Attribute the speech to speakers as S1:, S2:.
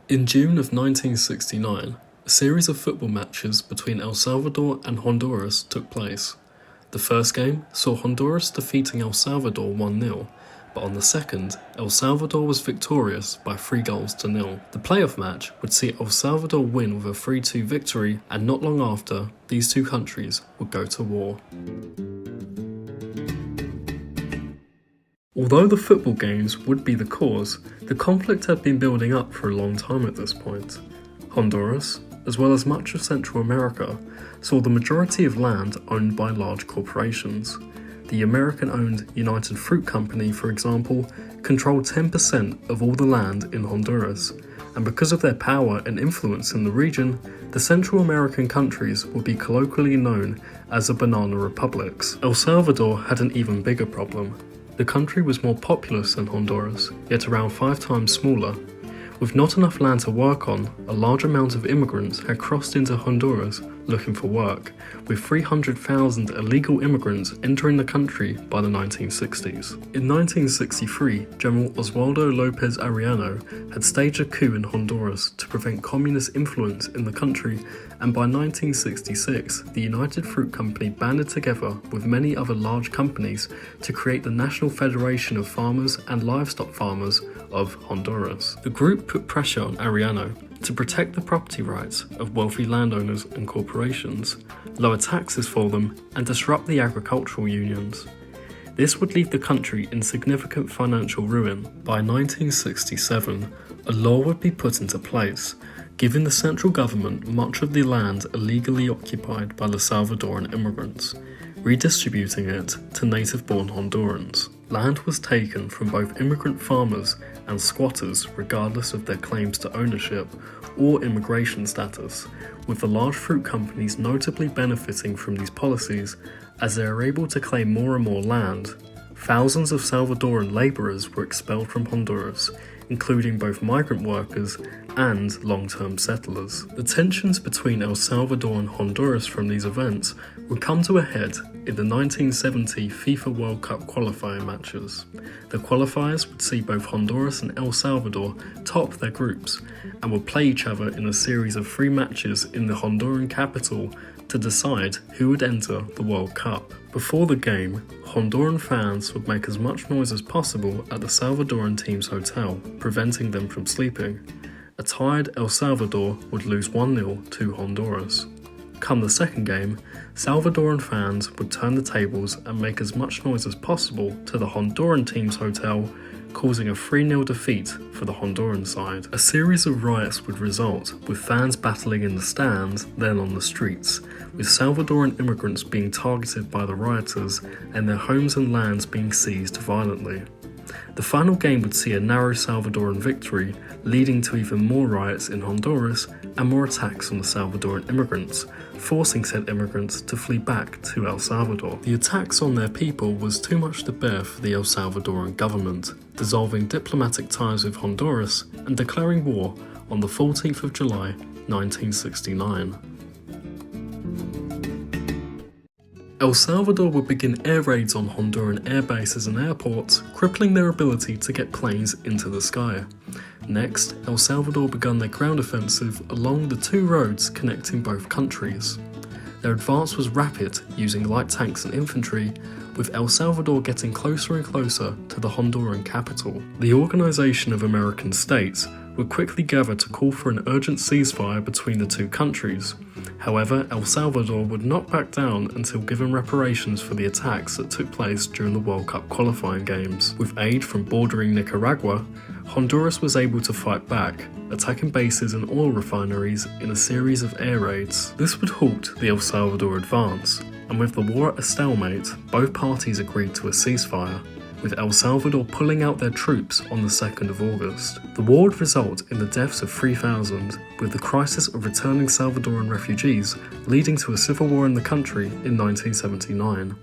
S1: In June of 1969, a series of football matches between El Salvador and Honduras took place. The first game saw Honduras defeating El Salvador 1-0, but on the second, El Salvador was victorious by 3-0. The playoff match would see El Salvador win with a 3-2 victory, and not long after, these two countries would go to war. Although the football games would be the cause, the conflict had been building up for a long time at this point. Honduras, as well as much of Central America, saw the majority of land owned by large corporations. The American-owned United Fruit Company, for example, controlled 10% of all the land in Honduras, and because of their power and influence in the region, the Central American countries would be colloquially known as the Banana Republics. El Salvador had an even bigger problem. The country was more populous than Honduras, yet around 5 times smaller. With not enough land to work on, a large amount of immigrants had crossed into Honduras looking for work, with 300,000 illegal immigrants entering the country by the 1960s. In 1963, General Oswaldo López Arellano had staged a coup in Honduras to prevent communist influence in the country, and by 1966, the United Fruit Company banded together with many other large companies to create the National Federation of Farmers and Livestock Farmers of Honduras. The group put pressure on Arellano to protect the property rights of wealthy landowners and corporations, lower taxes for them, and disrupt the agricultural unions. This would leave the country in significant financial ruin. By 1967, a law would be put into place, giving the central government much of the land illegally occupied by the Salvadoran immigrants, redistributing it to native-born Hondurans. Land was taken from both immigrant farmers and squatters regardless of their claims to ownership or immigration status, with the large fruit companies notably benefiting from these policies as they are able to claim more and more land. Thousands of Salvadoran labourers were expelled from Honduras, including both migrant workers and long-term settlers. The tensions between El Salvador and Honduras from these events would come to a head in the 1970 FIFA World Cup qualifying matches. The qualifiers would see both Honduras and El Salvador top their groups and would play each other in a series of 3 matches in the Honduran capital to decide who would enter the World Cup. Before the game, Honduran fans would make as much noise as possible at the Salvadoran team's hotel, preventing them from sleeping. A tired El Salvador would lose 1-0 to Honduras. Come the second game, Salvadoran fans would turn the tables and make as much noise as possible to the Honduran team's hotel, causing a 3-0 defeat for the Honduran side. A series of riots would result, with fans battling in the stands, then on the streets, with Salvadoran immigrants being targeted by the rioters and their homes and lands being seized violently. The final game would see a narrow Salvadoran victory, leading to even more riots in Honduras and more attacks on the Salvadoran immigrants, forcing said immigrants to flee back to El Salvador. The attacks on their people was too much to bear for the El Salvadoran government, dissolving diplomatic ties with Honduras and declaring war on the 14th of July, 1969. El Salvador would begin air raids on Honduran air bases and airports, crippling their ability to get planes into the sky. Next, El Salvador began their ground offensive along the 2 roads connecting both countries. Their advance was rapid, using light tanks and infantry, with El Salvador getting closer and closer to the Honduran capital. The Organization of American States would quickly gather to call for an urgent ceasefire between the 2 countries. However, El Salvador would not back down until given reparations for the attacks that took place during the World Cup qualifying games. With aid from bordering Nicaragua, Honduras was able to fight back, attacking bases and oil refineries in a series of air raids. This would halt the El Salvador advance, and with the war at a stalemate, both parties agreed to a ceasefire, with El Salvador pulling out their troops on the 2nd of August. The war would result in the deaths of 3,000, with the crisis of returning Salvadoran refugees leading to a civil war in the country in 1979.